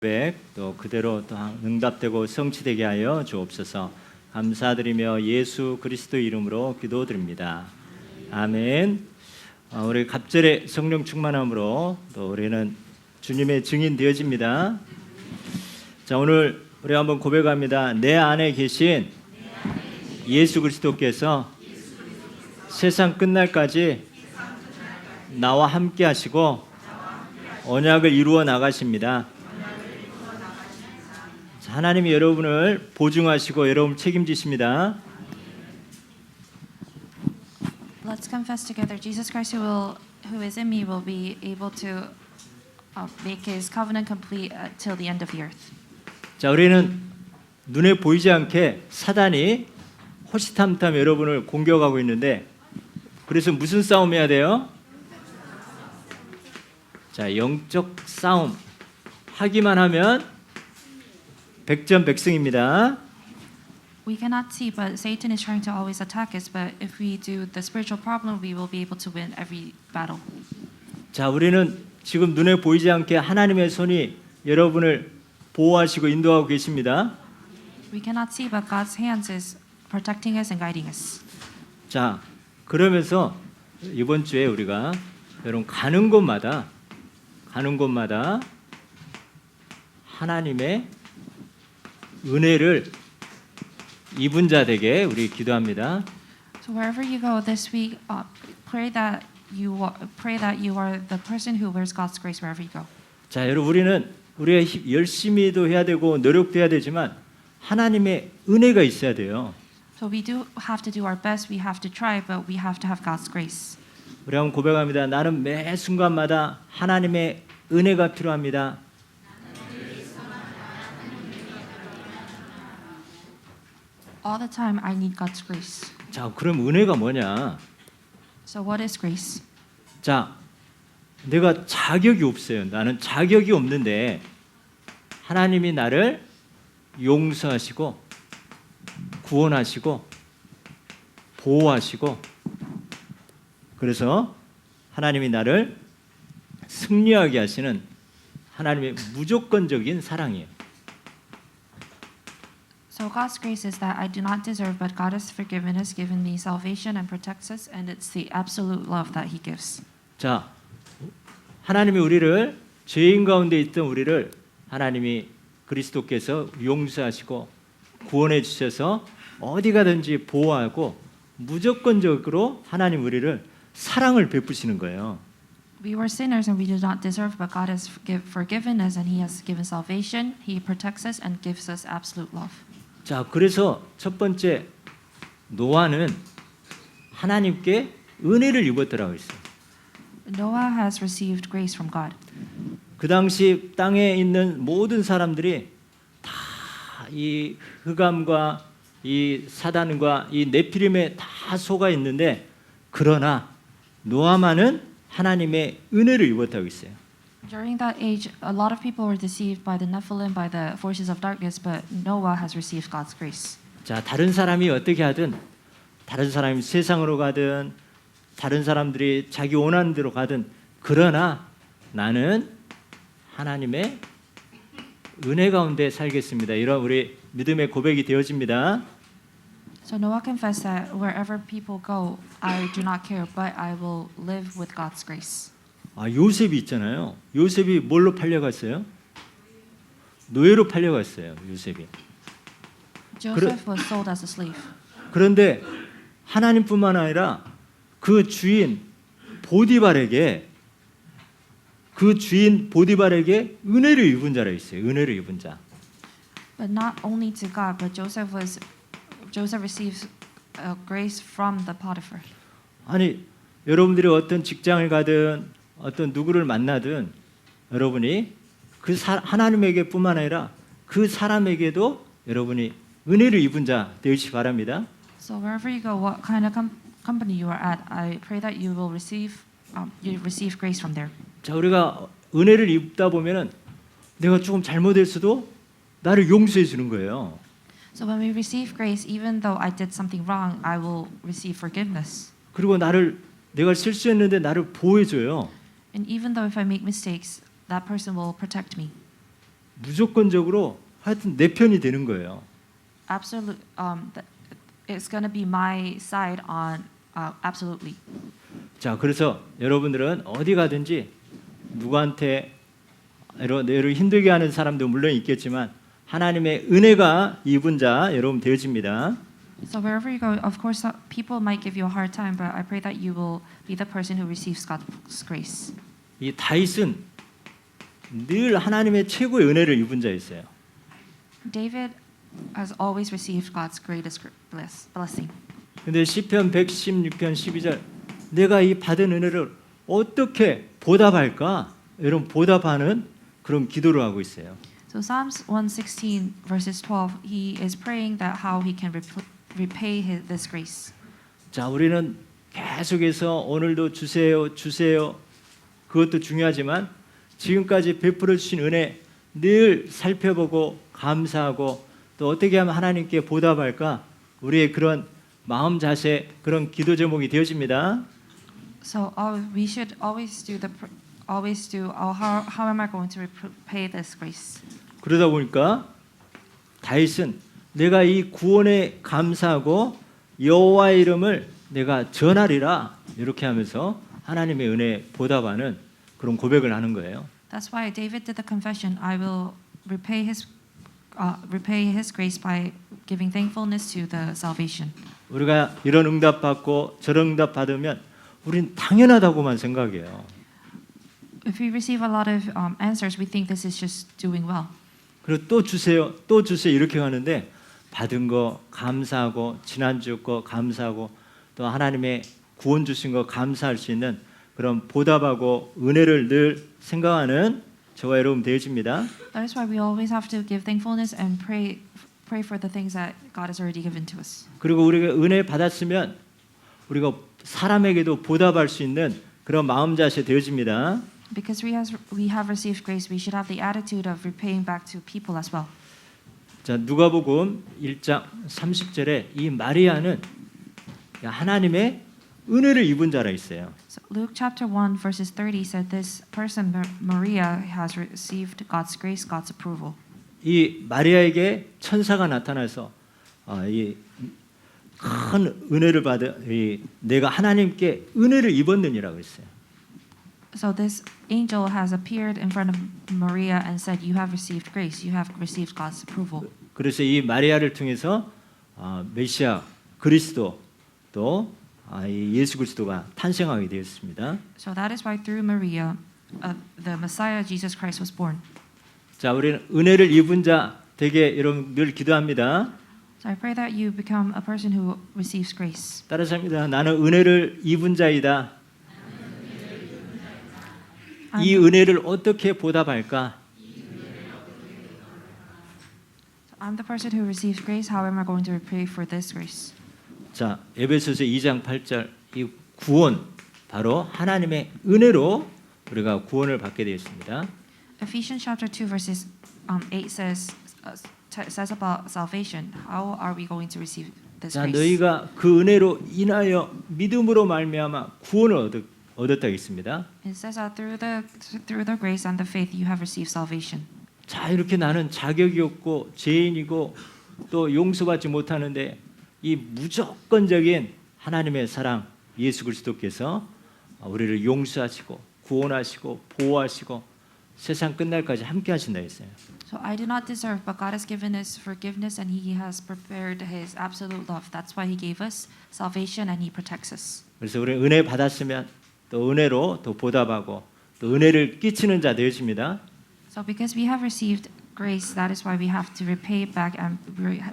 고백 또 그대로 또 응답되고 성취되게 하여 주옵소서. 감사드리며 예수 그리스도 이름으로 기도드립니다. 아멘. 우리 갑절의 성령 충만함으로 또 우리는 주님의 증인 되어집니다. 자, 오늘 우리 한번 고백합니다. 내 안에 계신 예수 그리스도께서 세상 끝날까지 나와 함께 하시고 언약을 이루어 나가십니다. 하나님이 여러분을 보증하시고 여러분을 책임지십니다. Let's confess together. Jesus Christ, who is in me, will be able to make His covenant complete till the end of the earth. 자, 우리는 눈에 보이지 않게 사단이 호시탐탐 여러분을 공격하고 있는데, 그래서 무슨 싸움 해야 돼요? 자, 영적 싸움 하기만 하면 백전백승입니다. We cannot see, but Satan is trying to always attack us. But if we do the spiritual problem, we will be able to win every battle. 자, 우리는 지금 눈에 보이지 않게 하나님의 손이 여러분을 보호하시고 인도하고 계십니다. We cannot see, but God's hands is protecting us and guiding us. 자, 그러면서 이번 주에 우리가 여러분 가는 곳마다 하나님의 은혜를 입은 자 되게 우리 기도합니다. So wherever you go this week, pray that you are the person who wears God's grace wherever you go. 자, 여러분 우리가 열심히도 해야 되고 노력도 해야 되지만 하나님의 은혜가 있어야 돼요. So we do have to do our best. We have to try, but we have to have God's grace. 우리 한번 고백합니다. 나는 매 순간마다 하나님의 은혜가 필요합니다. All the time, I need God's grace. 자, 그럼 은혜가 뭐냐? So what is grace? 자, 내가 자격이 없어요. 나는 자격이 없는데 하나님이 나를 용서하시고 구원하시고 보호하시고, 그래서 하나님이 나를 승리하게 하시는 하나님의 무조건적인 사랑이에요. So God's grace is that I do not deserve, but God has forgiven us, given me salvation, and protects us, and it's the absolute love that He gives. 자, 하나님이 우리를 죄인 가운데 있던 우리를 하나님이 그리스도께서 용서하시고 구원해 주셔서 어디 가든지 보호하고 무조건적으로 하나님 우리를 사랑을 베푸시는 거예요. We were sinners and we did not deserve, but God has forgiven us, and He has given salvation. He protects us and gives us absolute love. 자, 그래서 첫 번째 노아는 하나님께 은혜를 입었더라고 있어요. Noah has received grace from God. 그 당시 땅에 있는 모든 사람들이 다 이 흑암과 이 사단과 이 네피림에 다 속아 있는데, 그러나 노아만은 하나님의 은혜를 입었다고 있어요. During that age, a lot of people were deceived by the Nephilim, by the forces of darkness, but Noah has received God's grace. 자, 다른 사람이 어떻게 하든, 다른 사람이 세상으로 가든, 다른 사람들이 자기 원하는 대로 가든, 그러나 나는 하나님의 은혜 가운데 살겠습니다. 이런 우리 믿음의 고백이 되어집니다. So Noah confessed that wherever people go, I do not care, but I will live with God's grace. 아, 요셉이 있잖아요. 요셉이 뭘로 팔려갔어요? 노예로 팔려갔어요. 요셉이. Joseph was sold as a slave. 그런데 하나님뿐만 아니라 그 주인 보디발에게 은혜를 입은 자라 있어요. 은혜를 입은 자. But not only to God, but Joseph receives grace from the Potiphar. 아니, 여러분들이 어떤 직장을 가든 어떤 누구를 만나든 여러분이 그 하나님에게뿐만 아니라 그 사람에게도 여러분이 은혜를 입은 자 되시기 바랍니다. So wherever you go, what kind of company you are at, I pray that you will receive grace from there. 자, 우리가 은혜를 입다 보면은 내가 조금 잘못했어도 나를 용서해 주는 거예요. So when we receive grace, even though I did something wrong, I will receive forgiveness. 그리고 내가 실수했는데 나를 보호해 줘요. And even though if I make mistakes, that person will protect me. 무조건적으로 하여튼 내 편이 되는 거예요. Absolute, it's going to be my side on absolutely. 자, 그래서 여러분들은 어디 가든지 누구한테 여러분 힘들게 하는 사람도 물론 있겠지만 하나님의 은혜가 입은 자 여러분 되어집니다. So wherever you go, of course, people might give you a hard time, but I pray that you will be the person who receives God's grace. 이 다윗은 늘 하나님의 최고의 은혜를 입은 자였어요. David has always received God's greatest blessing. 근데 시편 116편 12절 내가 이 받은 은혜를 어떻게 보답할까? 여러분 보답하는 그런 기도를 하고 있어요. So Psalms 116 verses 12, he is praying that how he can repay this grace. 자, 우리는 계속해서 오늘도 주세요, 주세요. 그것도 중요하지만 지금까지 베풀어 주신 은혜 늘 살펴보고 감사하고 또 어떻게 하면 하나님께 보답할까? 우리의 그런 마음 자세, 그런 기도 제목이 되어집니다. So we should always do how am I going to repay this grace? 그러다 보니까 다윗은 내가 이 구원에 감사하고 여호와의 이름을 내가 전하리라 이렇게 하면서 하나님의 은혜에 보답하는 그런 고백을 하는 거예요. That's why David did the confession. I will repay his grace by giving thankfulness to the salvation. 우리가 이런 응답 받고 저런 응답 받으면 우린 당연하다고만 생각해요. If we receive a lot of answers, we think this is just doing well. 그리고 또 주세요, 또 주세요 이렇게 하는데 받은 거 감사하고 지난주 거 감사하고 또 하나님의 구원 주신 거 감사할 수 있는 그런 보답하고 은혜를 늘 생각하는 저와 여러분 되어집니다. That is why we always have to give thankfulness and pray for the things that God has already given to us. 그리고 우리가 은혜 받았으면 우리가 사람에게도 보답할 수 있는 그런 마음 자세 되어집니다. Because we have received grace, we should have the attitude of repaying back to people as well. 자, 누가복음 1장 30절에 이 마리아는 하나님의 은혜를 입은 자라 있어요. So Luke chapter 1 verses 30 said this person Maria has received God's grace, God's approval. 이 마리아에게 천사가 나타나서 이 큰 은혜를 받은 내가 하나님께 은혜를 입었느니라고 했어요. So this angel has appeared in front of Maria and said, "You have received grace. You have received God's approval." 그래서 이 마리아를 통해서 메시아 그리스도 또 예수 그리스도가 탄생하게 되었습니다. So that is why through Maria, the Messiah Jesus Christ was born. 자, 우리는 은혜를 입은 자 되게 여러분 늘 기도합니다. So I pray that you become a person who receives grace. 따라서 합니다. 나는 은혜를 입은 자이다. 이 은혜를 어떻게 보답할까? I'm the person who receives grace. How am I going to repay for this grace? 자, 에베소서 2장 8절 이 구원 바로 하나님의 은혜로 우리가 구원을 받게 되었습니다. Ephesians chapter 2 verses 8 says about salvation. How are we going to receive this 자, grace? 너희가 그 은혜로 인하여 믿음으로 말미암아 구원을 얻었다 했습니다. It says that through the grace and the faith you have received salvation. 자, 이렇게 나는 자격이 없고 죄인이고 또 용서받지 못하는데 이 무조건적인 하나님의 사랑 예수 그리스도께서 우리를 용서하시고 구원하시고 보호하시고 세상 끝날까지 함께 하신다 했어요. So I do not deserve, but God has given us forgiveness and He has prepared His absolute love. That's why He gave us salvation and He protects us. 그래서 우리 은혜 받았으면 또 은혜로 또 보답하고 또 은혜를 끼치는 자 되어집니다. So because we have received grace, that is why we have to repay it back, and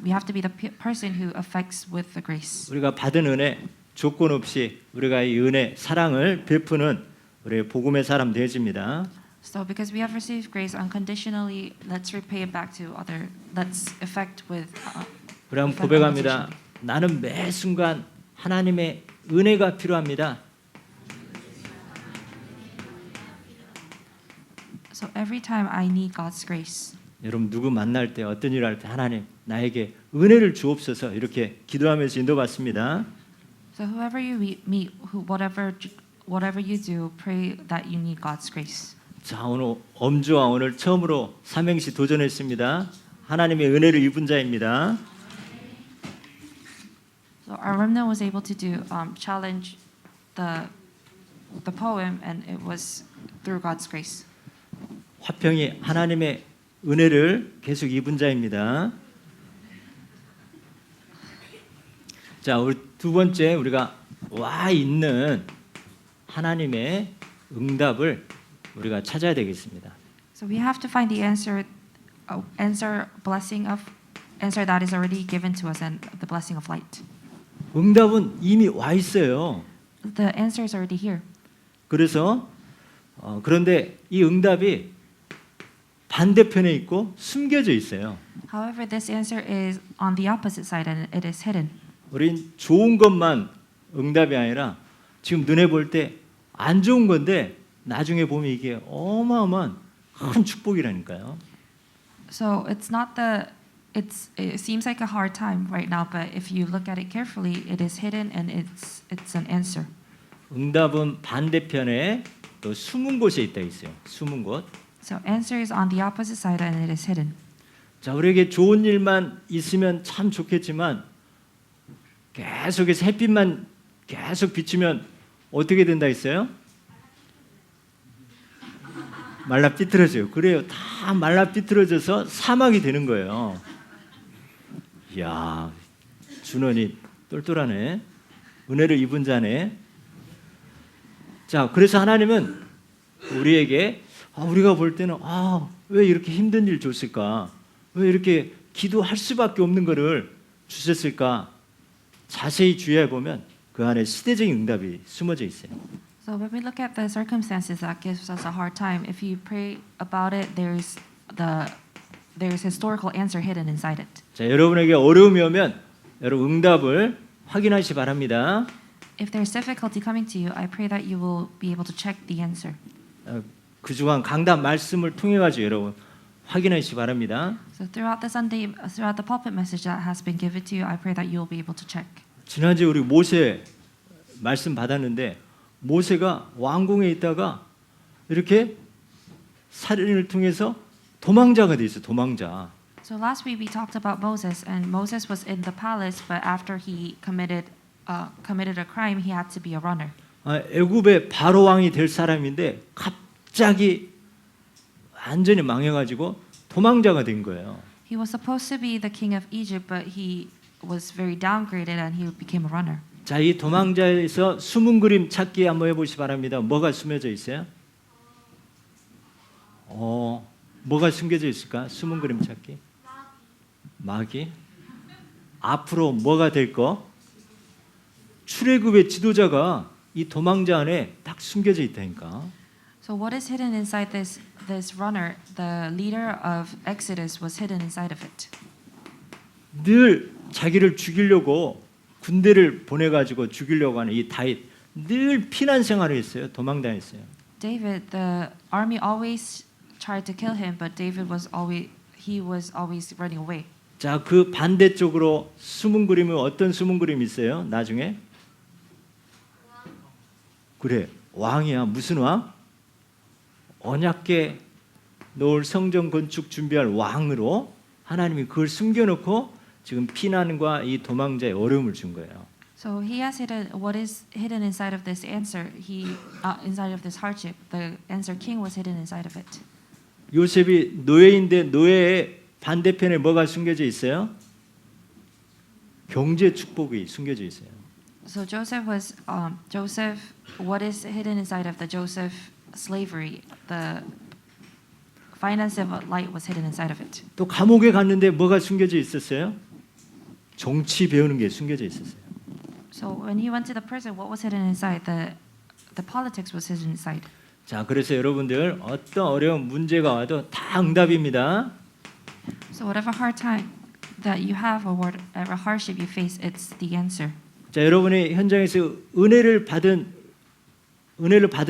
we have to be the person who affects with the grace. 우리가 받은 은혜 조건 없이 우리가 이 은혜 사랑을 베푸는 우리의 복음의 사람 되어집니다. So because we have received grace unconditionally, let's repay it back to other. Let's affect with. 우리 한번 고백합니다. 나는 매 순간 하나님의 은혜가 필요합니다. So every time I need God's grace. 여러분 누구 만날 때 어떤 일을 할 때 하나님 나에게 은혜를 주옵소서 이렇게 기도하면서 인도받습니다. So whoever you meet, whatever you do, pray that you need God's grace. 자, 오늘 엄주와 오늘 처음으로 삼행시 도전했습니다. 하나님의 은혜를 입은 자입니다. So our remnant was able to do challenge the poem, and it was through God's grace. 화평이 하나님의 은혜를 계속 입은 자입니다. 자, 우리 두 번째 우리가 와 있는 하나님의 응답을 우리가 찾아야 되겠습니다. So we have to find the answer that is already given to us, and the blessing of light. 응답은 이미 와 있어요. The answer is already here. 그래서 그런데 이 응답이 반대편에 있고 숨겨져 있어요. However, this answer is on the opposite side, and it is hidden. 우린 좋은 것만 응답이 아니라 지금 눈에 볼 때 안 좋은 건데 나중에 보면 이게 어마어마한 큰 축복이라니까요. So it seems like a hard time right now, but if you look at it carefully, it is hidden, and it's an answer. 응답은 반대편에 또 숨은 곳에 있다 있어요. 숨은 곳. So answer is on the opposite side, and it is hidden. 자, 우리에게 좋은 일만 있으면 참 좋겠지만 계속해서 햇빛만 계속 비추면 어떻게 된다 했어요? 말라 삐뚤어져요. 그래요. 다 말라 삐뚤어져서 사막이 되는 거예요. 이야, 준원이 똘똘하네. 은혜를 입은 자네. 자, 그래서 하나님은 우리에게 우리가 볼 때는 왜 이렇게 힘든 일 줬을까? 왜 이렇게 기도할 수밖에 없는 거를 주셨을까? 자세히 주의해 보면 그 안에 시대적인 응답이 숨어져 있어요. So when we look at the circumstances that gives us a hard time, if you pray about it, there's historical answer hidden inside it. 자, 여러분에게 어려움이 오면 여러분 응답을 확인하시 바랍니다. If there's difficulty coming to you, I pray that you will be able to check the answer. 그주간 강단 말씀을 통해 가지고 여러분 확인하시 바랍니다. So throughout the pulpit message that has been given to you, I pray that you will be able to check. 지난주에 우리 모세 말씀 받았는데 모세가 왕궁에 있다가 이렇게 살인을 통해서 도망자가 돼 있어. 도망자. So last week we talked about Moses, and Moses was in the palace, but after he committed a crime, he had to be a runner. 애굽의 바로 왕이 될 사람인데 갑자기 완전히 망해가지고 도망자가 된 거예요. He was supposed to be the king of Egypt, but he was very downgraded, and he became a runner. 자, 이 도망자에서 숨은 그림 찾기 한번 해보시 바랍니다. 뭐가 숨겨져 있어요? 뭐가 숨겨져 있을까? 숨은 그림 찾기. 마귀. 앞으로 뭐가 될 거? 출애굽의 지도자가 이 도망자 안에 딱 숨겨져 있다니까. So what is hidden inside this runner? The leader of Exodus was hidden inside of it. 늘 자기를 죽이려고 군대를 보내가지고 죽이려고 하는 이 다윗 늘 피난 생활을 했어요. 도망다녔어요. David, the army always tried to kill him, but David was always running away. 자, 그 반대쪽으로 숨은 그림은 어떤 숨은 그림이 있어요? 나중에 그래, 왕이야. 무슨 왕? 언약궤 놓을 성전 건축 준비할 왕으로 하나님이 그걸 숨겨놓고 지금 피난과 이 도망자의 어려움을 준 거예요. So he has hidden what is hidden inside of this answer. Inside of this hardship, the answer king was hidden inside of it. 요셉이 노예인데 노예의 반대편에 뭐가 숨겨져 있어요? 경제 축복이 숨겨져 있어요. So Joseph. What is hidden inside of the Joseph slavery? The finance of light was hidden inside of it. 또 감옥에 갔는데 뭐가 숨겨져 있었어요? 정치 배우는 게 숨겨져 있었어요. So when he went to the prison, what was hidden inside? The politics was hidden inside. 자, 그래서 여러분들 어떤 어려운 문제가 와도 다 응답입니다. So whatever hard time that you have or whatever hardship you face, it's the answer. 자, 여러분이 현장에서 은혜를 받은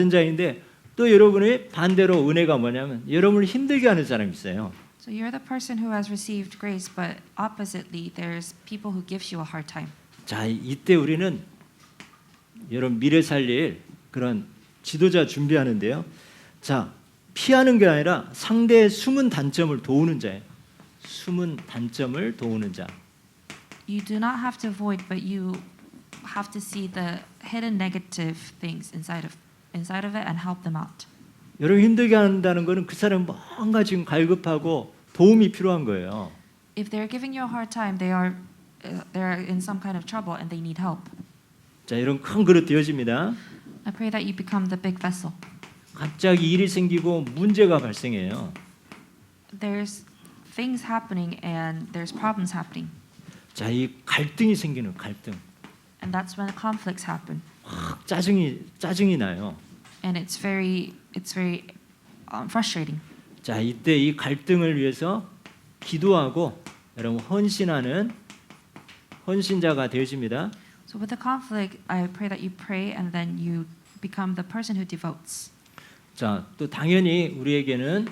자인데 또 여러분의 반대로 은혜가 뭐냐면 여러분을 힘들게 하는 사람이 있어요. So you're the person who has received grace, but oppositely, there's people who gives you a hard time. 자, 이때 우리는 여러분 미래 살릴 그런 지도자 준비하는데요. 자, 피하는 게 아니라 상대의 숨은 단점을 도우는 자예요. 숨은 단점을 도우는 자. You do not have to avoid, but you have to see the hidden negative things inside of it and help them out. 여러분 힘들게 한다는 거는 그 사람 뭔가 지금 갈급하고 도움이 필요한 거예요. If they're giving you a hard time, they're in some kind of trouble and they need help. 자, 이런 큰 그릇 되어집니다. I pray that you become the big vessel. 갑자기 일이 생기고 문제가 발생해요. There's things happening and there's problems happening, 자, 이 갈등이 생기는 갈등. and that's when conflicts happen, 확 짜증이 나요. and it's very frustrating. 자, 이때 이 갈등을 위해서 기도하고 여러분 헌신하는 헌신자가 되어집니다. So with the conflict, I pray that you pray and then you become the person who devotes. 자, 또 당연히 우리에게는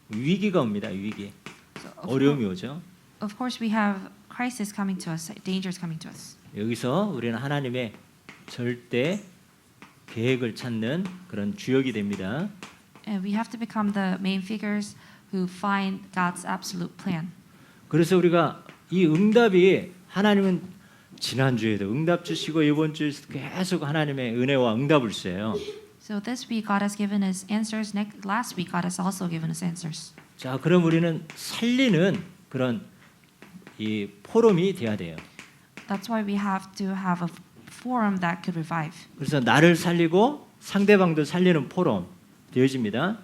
위기가 옵니다. 위기. So 어려움이 오죠. of course we have crisis coming to us, dangers coming to us. 여기서 우리는 하나님의 절대 계획을 찾는 그런 주역이 됩니다. And we have to become the main figures who find God's absolute plan. 그래서 우리가 이 응답이 하나님은 지난주에도 응답 주시고 이번 주에도 계속 하나님의 은혜와 응답을 주세요. So this week God has given us answers. Last week God has also given us answers. 자, 그럼 우리는 살리는 그런 이 포럼이 돼야 돼요. That's why we have to have a forum that could revive. 그래서 나를 살리고 상대방도 살리는 포럼 되어집니다.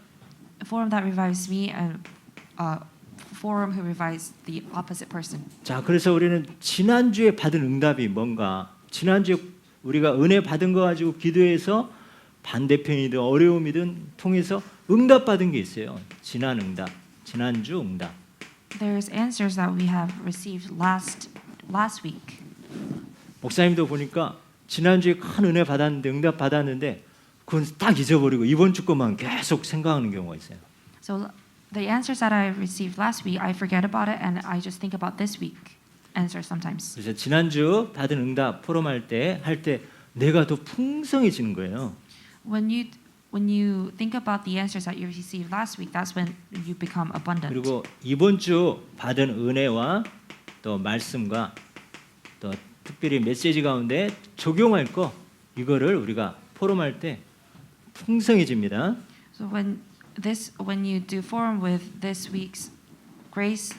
A forum that revives me and a forum who revives the opposite person. 자, 그래서 우리는 지난주에 받은 응답이 뭔가 지난주에 우리가 은혜 받은 거 가지고 기도해서 반대편이든 어려움이든 통해서 응답 받은 게 있어요. 지난 응답, 지난주 응답. There's answers that we have received last week. 목사님도 보니까 지난주에 큰 은혜 받았는데 응답 받았는데 그건 딱 잊어버리고 이번 주 것만 계속 생각하는 경우가 있어요. So the answers that I received last week, I forget about it and I just think about this week answer sometimes. 그래서 지난주 받은 응답 포럼할 때 내가 더 풍성해지는 거예요. When you think about the answers that you received last week, that's when you become abundant. 그리고 이번 주 받은 은혜와 또 말씀과 또 특별히 메시지 가운데 적용할 거 이거를 우리가 포럼할 때 풍성해집니다. So when you do forum with this week's grace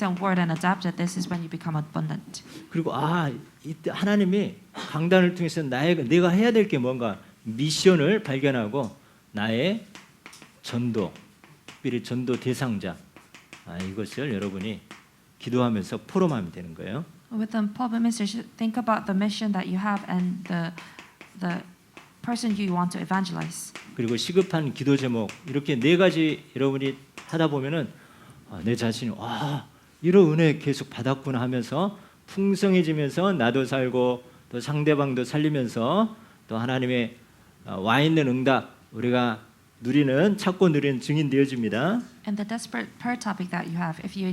and word and adapt it, this is when you become abundant. 그리고 이때 하나님이 강단을 통해서 내가 해야 될 게 뭔가 미션을 발견하고 나의 전도, 특별히 전도 대상자 이것을 여러분이 기도하면서 포럼하면 되는 거예요. With the pulpit ministers, think about the mission that you have and the person you want to evangelize. 그리고 시급한 기도 제목 이렇게 네 가지 여러분이 하다 보면은 내 자신이 이런 은혜 계속 받았구나 하면서 풍성해지면서 나도 살고 또 상대방도 살리면서 또 하나님의 와 있는 응답 우리가 찾고 누리는 증인 되어집니다. And the desperate prayer topic that you have, if you